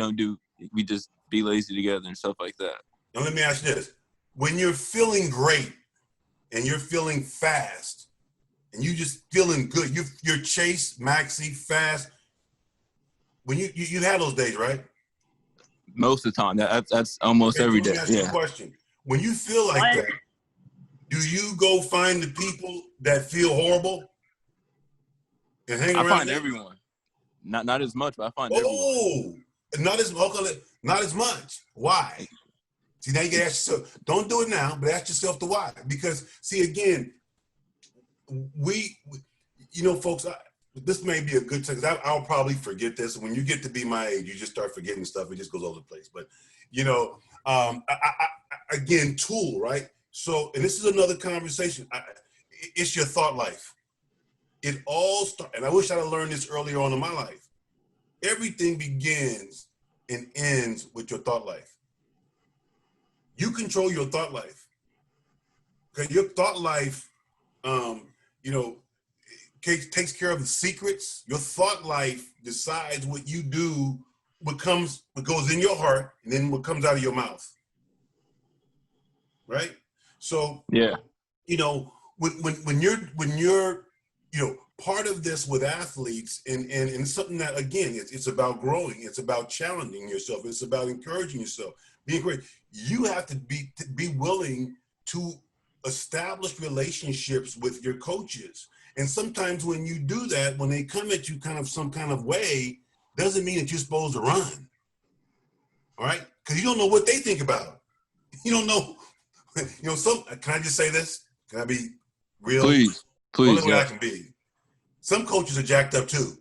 Speaker 6: just be lazy together and stuff like that.
Speaker 2: Now let me ask you this: when you're feeling great and you're feeling fast and you just feeling good, you're Chase, Maxie, fast. When you have those days, right?
Speaker 6: Most of the time, that's almost every day.
Speaker 2: Let me ask you a question: when you feel like that, do you go find the people that feel horrible and hang around?
Speaker 6: I find everyone. Not as much, but I find everyone.
Speaker 2: Oh, not as much. Why? See, now you can ask yourself. Don't do it now, but ask yourself the why. Because see, again, folks. This may be a good time because I'll probably forget this. When you get to be my age, you just start forgetting stuff. It just goes all over the place. But again, tool, right? So, and this is another conversation. It's your thought life. It all starts, and I wish I'd have learned this earlier on in my life. Everything begins and ends with your thought life. You control your thought life. Okay, your thought life, takes care of the secrets. Your thought life decides what you do, what goes in your heart, and then what comes out of your mouth. Right? So
Speaker 6: yeah,
Speaker 2: when you're part of this with athletes and something that again it's about growing, it's about challenging yourself, it's about encouraging yourself, being great. You have to be willing to establish relationships with your coaches. And sometimes when you do that, when they come at you kind of some kind of way, doesn't mean that you're supposed to run. All right? Because you don't know what they think about. You don't know. Can I just say this? Can I be real?
Speaker 6: Please.
Speaker 2: Only way I can be. Some coaches are jacked up too.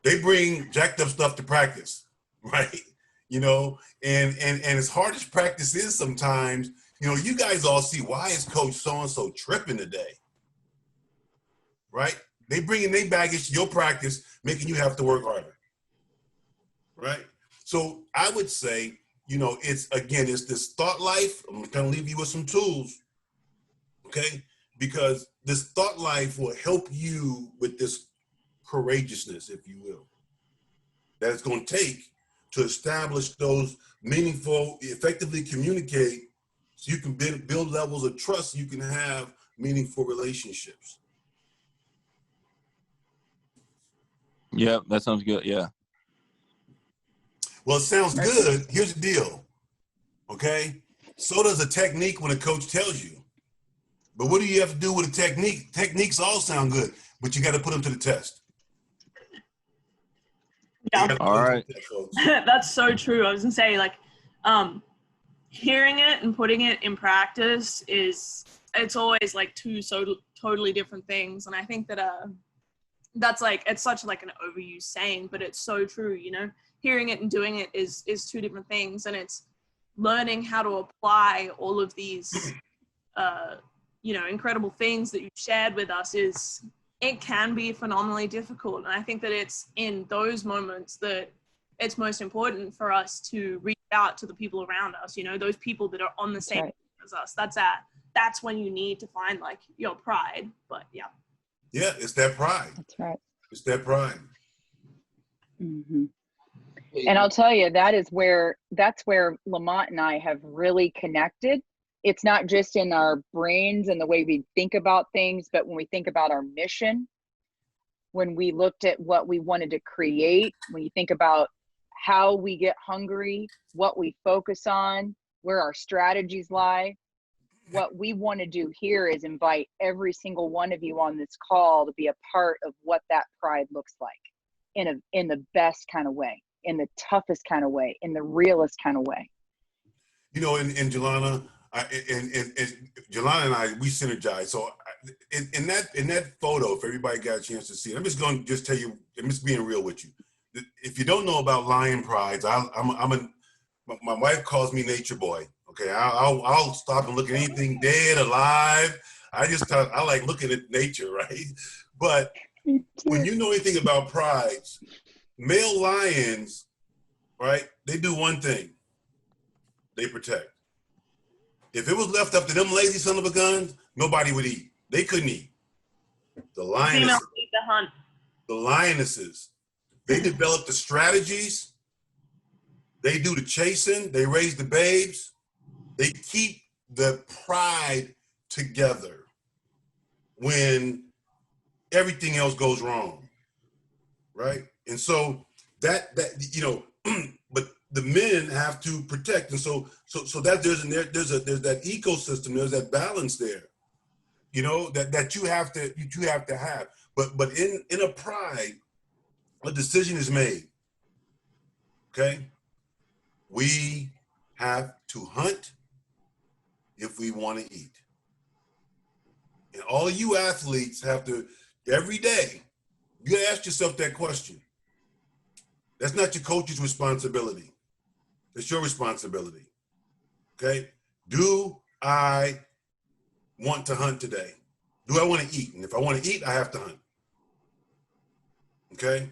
Speaker 2: They bring jacked up stuff to practice, right? And as hard as practice is sometimes, you guys all see why is Coach so-and-so tripping today, right? They bring in their baggage to your practice, making you have to work harder, right? So I would say, it's this thought life. I'm going to leave you with some tools, okay? Because this thought life will help you with this courageousness, if you will, that it's going to take to establish those meaningful, effectively communicate so you can build levels of trust, so you can have meaningful relationships.
Speaker 6: Yeah, that sounds good. Yeah.
Speaker 2: Well, it sounds good. Here's the deal, okay? So does a technique when a coach tells you. But what do you have to do with a technique? Techniques all sound good, but you got to put them to the test.
Speaker 4: Yeah.
Speaker 6: All right.
Speaker 4: That's so true. I was gonna say, hearing it and putting it in practice it's always like two so totally different things. And I think that that's like, it's such like an overused saying, but it's so true, you know. Hearing it and doing it is two different things, and it's learning how to apply all of these you know, incredible things that you've shared with us. It can be phenomenally difficult, and I think that it's in those moments that it's most important for us to reach out to the people around us, you know, those people that are on the same as us. That's when you need to find like your pride. But yeah,
Speaker 2: it's that pride.
Speaker 1: That's right.
Speaker 2: It's that pride.
Speaker 1: Mm-hmm. And I'll tell you, that's where Lamont and I have really connected. It's not just in our brains and the way we think about things, but when we think about our mission, when we looked at what we wanted to create, when you think about how we get hungry, what we focus on, where our strategies lie, what we want to do here is invite every single one of you on this call to be a part of what that pride looks like in the best kind of way, in the toughest kind of way, in the realest kind of way.
Speaker 2: You know, and Jelana, Jelana and I, we synergize. So in that photo, if everybody got a chance to see it, I'm just going to tell you, I'm just being real with you. If you don't know about lion prides, my wife calls me nature boy. Okay, I'll stop and look at anything dead, alive. I like looking at nature, right? But when you know anything about prides, male lions, right? They do one thing: they protect. If it was left up to them lazy son of a guns, nobody would eat. They couldn't eat. The lionesses,
Speaker 4: eat the hunt.
Speaker 2: The lionesses, they develop the strategies. They do the chasing. They raise the babes. They keep the pride together when everything else goes wrong, right? And so that you know, but the men have to protect, and so that there's that ecosystem, there's that balance there, you know, that you have to have. But in a pride, a decision is made. Okay, we have to hunt if we want to eat. And all of you athletes have to, every day, you gotta ask yourself that question. That's not your coach's responsibility. It's your responsibility. Okay? Do I want to hunt today? Do I want to eat? And if I want to eat, I have to hunt. Okay?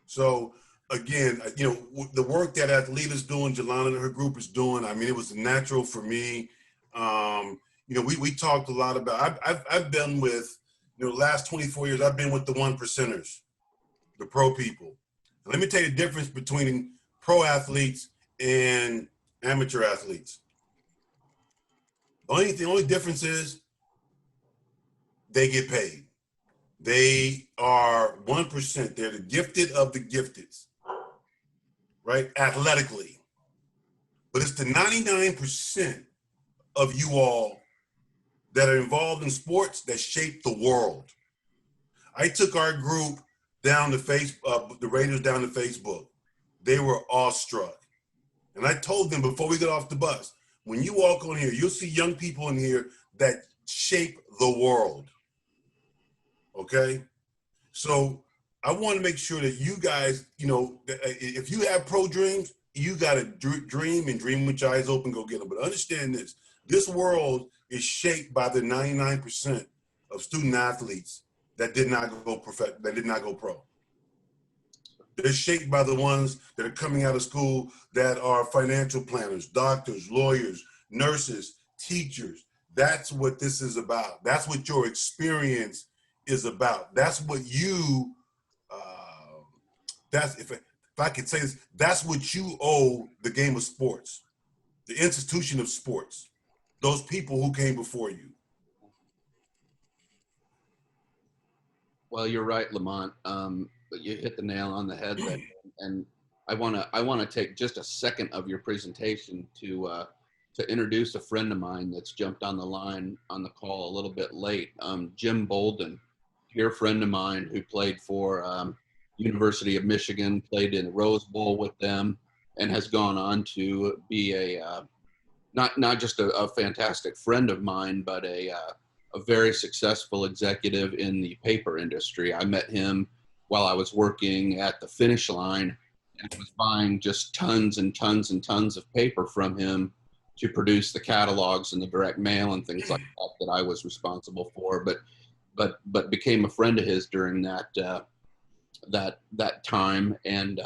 Speaker 2: So again, you know, the work that athLEDA's doing, Jelana and her group is doing, I mean, it was natural for me. You know, we talked a lot about, I've been with, you know, the last 24 years, I've been with the 1%ers, the pro people. And let me tell you the difference between pro athletes and amateur athletes. The only difference is they get paid. They are 1%. They're the gifted of the gifted, right? Athletically. But it's the 99% of you all that are involved in sports that shape the world. I took our group down to Facebook, the Raiders down to Facebook. They were awestruck. And I told them before we got off the bus, when you walk on here, you'll see young people in here that shape the world. Okay? So I want to make sure that you guys, you know, if you have pro dreams, you got to dream and dream with your eyes open, go get them. But understand this world is shaped by the 99% of student athletes that did not go pro. They're shaped by the ones that are coming out of school that are financial planners, doctors, lawyers, nurses, teachers. That's what this is about. That's what your experience is about. That's what you, if I could say this, that's what you owe the game of sports, the institution of sports, those people who came before you.
Speaker 5: Well, you're right, Lamont. But you hit the nail on the head there. And I want to take just a second of your presentation to introduce a friend of mine that's jumped on the line on the call a little bit late. Jim Bolden, dear friend of mine who played for University of Michigan, played in the Rose Bowl with them, and has gone on to be a not just a fantastic friend of mine, but a a very successful executive in the paper industry. I met him while I was working at the Finish Line and was buying just tons and tons and tons of paper from him to produce the catalogs and the direct mail and things like that I was responsible for. But became a friend of his during that time. And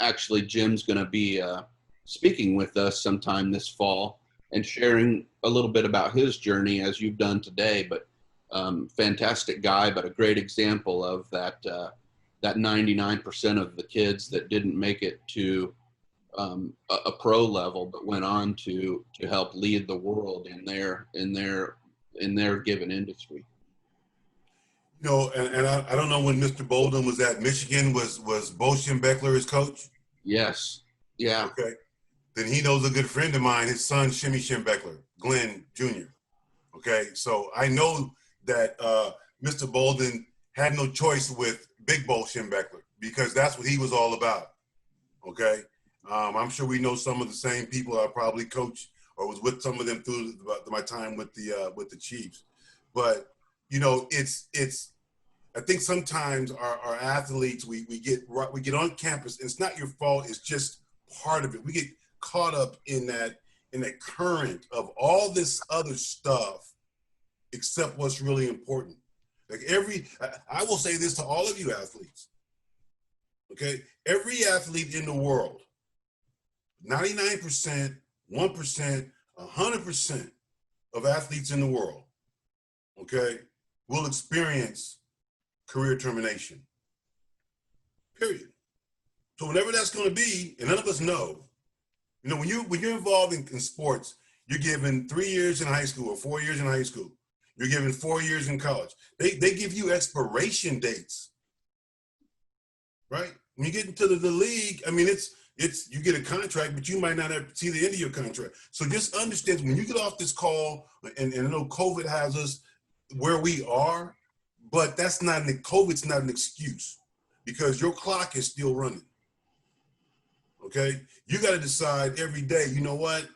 Speaker 5: actually, Jim's going to be speaking with us sometime this fall and sharing a little bit about his journey as you've done today. But fantastic guy, but a great example of that 99% of the kids that didn't make it to a pro level, but went on to help lead the world in their given industry.
Speaker 2: You know, and I don't know when Mr. Bolden was at Michigan, was Bo Schembechler his coach? Yes.
Speaker 5: Yeah.
Speaker 2: Okay. Then he knows a good friend of mine, his son, Shimmy Schembechler, Glenn Jr. Okay. So I know that Mr. Bolden had no choice with Big Bo Schembechler because that's what he was all about. Okay. I'm sure we know some of the same people I probably coached or was with some of them through my time with the Chiefs. But, you know, it's I think sometimes our athletes, we get on campus, and it's not your fault, it's just part of it. We get caught up in that current of all this other stuff except what's really important. Like I will say this to all of you athletes, okay? Every athlete in the world, 99%, 1%, 100% of athletes in the world, okay, will experience career termination, period. So whenever that's going to be, and none of us know, you know, when you're involved in sports, you're given 3 years in high school or 4 years in high school. You're given 4 years in college. They give you expiration dates, right? When you get into the league, I mean, it's you get a contract, but you might not ever see the end of your contract. So just understand when you get off this call, and I know COVID has us where we are, but COVID's not an excuse because your clock is still running. Okay, you got to decide every day. You know what?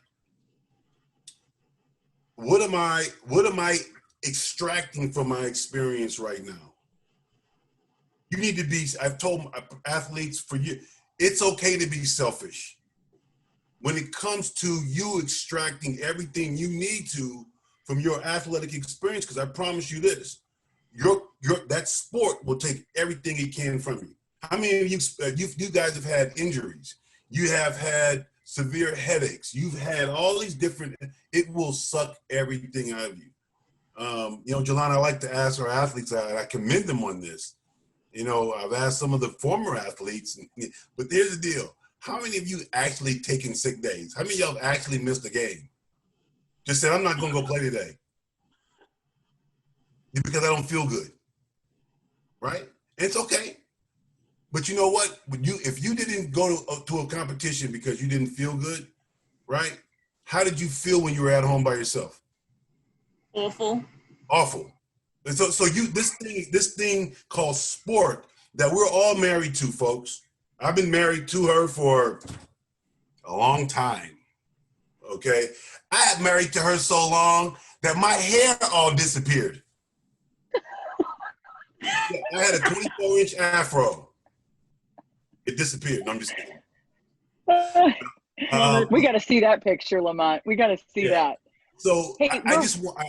Speaker 2: What am I extracting from my experience right now? You need to be. I've told athletes for years, it's okay to be selfish when it comes to you extracting everything you need to from your athletic experience. Because I promise you this. That sport will take everything it can from you. How many of you guys have had injuries? You have had severe headaches. You've had all these different, it will suck everything out of you. You know, Jelana, I like to ask our athletes, I commend them on this. You know, I've asked some of the former athletes, but here's the deal. How many of you actually taken sick days? How many of y'all have actually missed a game? Just said, I'm not going to go play today because I don't feel good, right? And it's okay. But you know what? If you didn't go to a competition because you didn't feel good, right? How did you feel when you were at home by yourself?
Speaker 4: Awful.
Speaker 2: Awful. And so this thing called sport that we're all married to, folks. I've been married to her for a long time. Okay, I got married to her so long that my hair all disappeared. Yeah, I had a 24-inch afro. It disappeared. No, I'm just kidding.
Speaker 1: We got to see that picture, Lamont. We got to see that.
Speaker 2: So
Speaker 1: hey,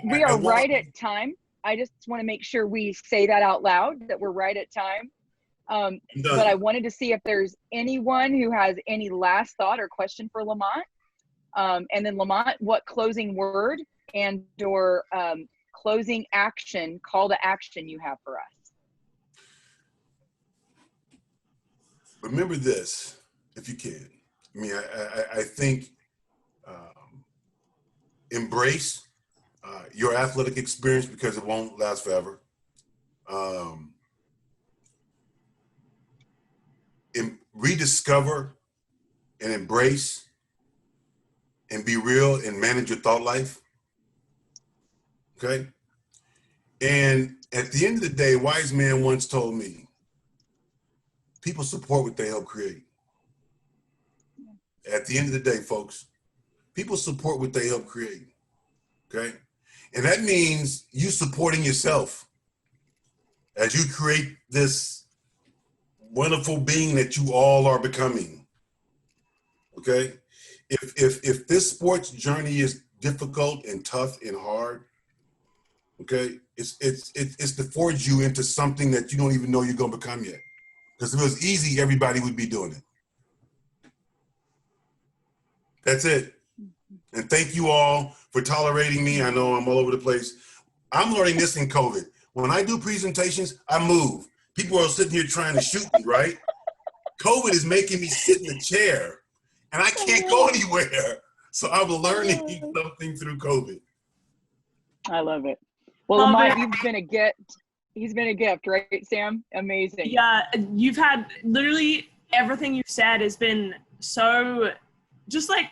Speaker 1: we are right at time. I just want to make sure we say that out loud, that we're right at time. But I wanted to see if there's anyone who has any last thought or question for Lamont. And then Lamont, what closing word and or closing action, call to action you have for us?
Speaker 2: Remember this, if you can. I mean, I think embrace your athletic experience because it won't last forever. Rediscover and embrace and be real and manage your thought life. Okay? And at the end of the day, a wise man once told me, people support what they help create. At the end of the day, folks, people support what they help create, okay? And that means you supporting yourself as you create this wonderful being that you all are becoming. Okay? If this sports journey is difficult and tough and hard, okay, it's to forge you into something that you don't even know you're gonna become yet. Because if it was easy, everybody would be doing it. That's it. And thank you all for tolerating me. I know I'm all over the place. I'm learning this in COVID. When I do presentations, I move. People are sitting here trying to shoot me, right? COVID is making me sit in a chair and I can't go anywhere. So I'm learning something through COVID.
Speaker 1: I love it. Well, Lamonte, you've been a gift. He's been a gift, right, Sam? Amazing.
Speaker 4: Yeah, you've had literally everything you've said has been so just like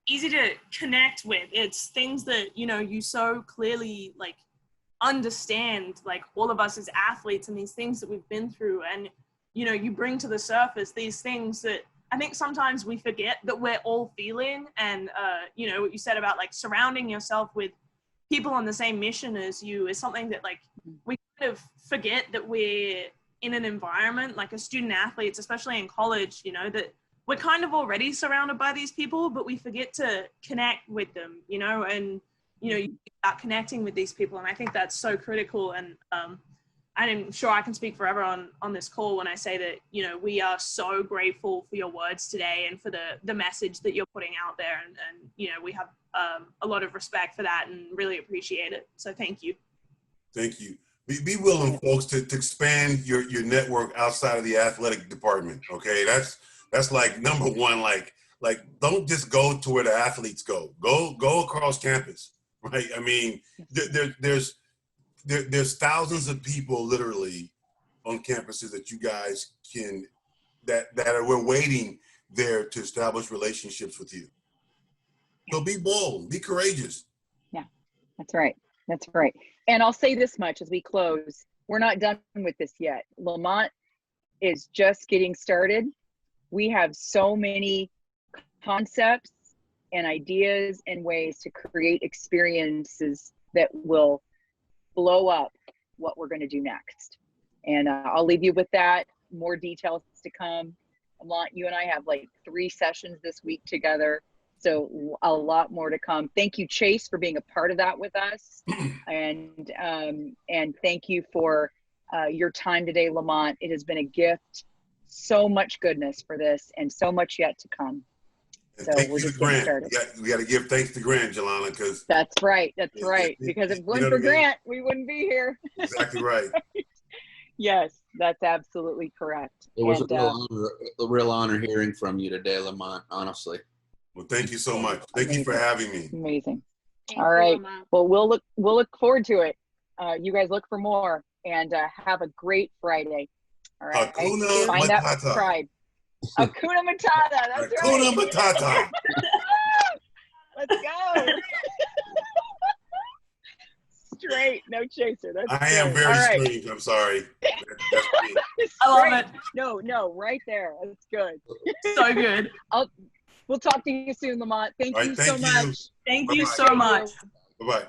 Speaker 4: easy to connect with. It's things that, you know, you so clearly like understand, like all of us as athletes and these things that we've been through. And, you know, you bring to the surface these things that I think sometimes we forget that we're all feeling. And, you know, what you said about like surrounding yourself with people on the same mission as you is something that like we kind of forget that we're in an environment like as student athletes, especially in college, you know, that we're kind of already surrounded by these people, but we forget to connect with them, you know, and, you know, you start connecting with these people. And I think that's so critical. And I'm sure I can speak forever on this call when I say that, you know, we are so grateful for your words today and for the message that you're putting out there. And you know, we have a lot of respect for that and really appreciate it. So thank you.
Speaker 2: Thank you. Be willing, folks, to expand your network outside of the athletic department. Okay, that's like number one. Like don't just go to where the athletes go. Go across campus, right? I mean, there's thousands of people literally on campuses that you guys can we're waiting there to establish relationships with you. So be bold, be courageous.
Speaker 1: Yeah, that's right. That's right. And I'll say this much as we close, we're not done with this yet. Lamonte is just getting started. We have so many concepts and ideas and ways to create experiences that will blow up what we're going to do next. And I'll leave you with that. More details to come. Lamonte, you and I have like 3 sessions this week together. So a lot more to come. Thank you, Chase, for being a part of that with us. And thank you for your time today, Lamonte. It has been a gift. So much goodness for this and so much yet to come.
Speaker 2: And
Speaker 1: so we're just getting started.
Speaker 2: We got to give thanks to Grant, Jelana, because
Speaker 1: that's right. That's right. Because if it wasn't for Grant, we wouldn't be here.
Speaker 2: Exactly right.
Speaker 1: Yes, that's absolutely correct.
Speaker 5: It was a real honor hearing from you today, Lamonte, honestly.
Speaker 2: Well, thank you so much. Thank you for having me.
Speaker 1: Amazing. All right. Well, we'll look forward to it. You guys look for more and have a great Friday. All right.
Speaker 2: Hakuna
Speaker 1: Find
Speaker 2: Matata.
Speaker 1: that tribe. Hakuna Matata. That's
Speaker 2: Hakuna
Speaker 1: right.
Speaker 2: Matata.
Speaker 1: Let's go. Straight, no chaser. That's
Speaker 2: I am
Speaker 1: good.
Speaker 2: very
Speaker 1: right.
Speaker 2: strange. I'm sorry. That's me.
Speaker 4: I love it.
Speaker 1: No, right there. That's good.
Speaker 4: So good.
Speaker 1: We'll talk to you soon, Lamonte. Thank you so much.
Speaker 4: Thank you
Speaker 2: Bye-bye.
Speaker 4: so much.
Speaker 2: Bye-bye.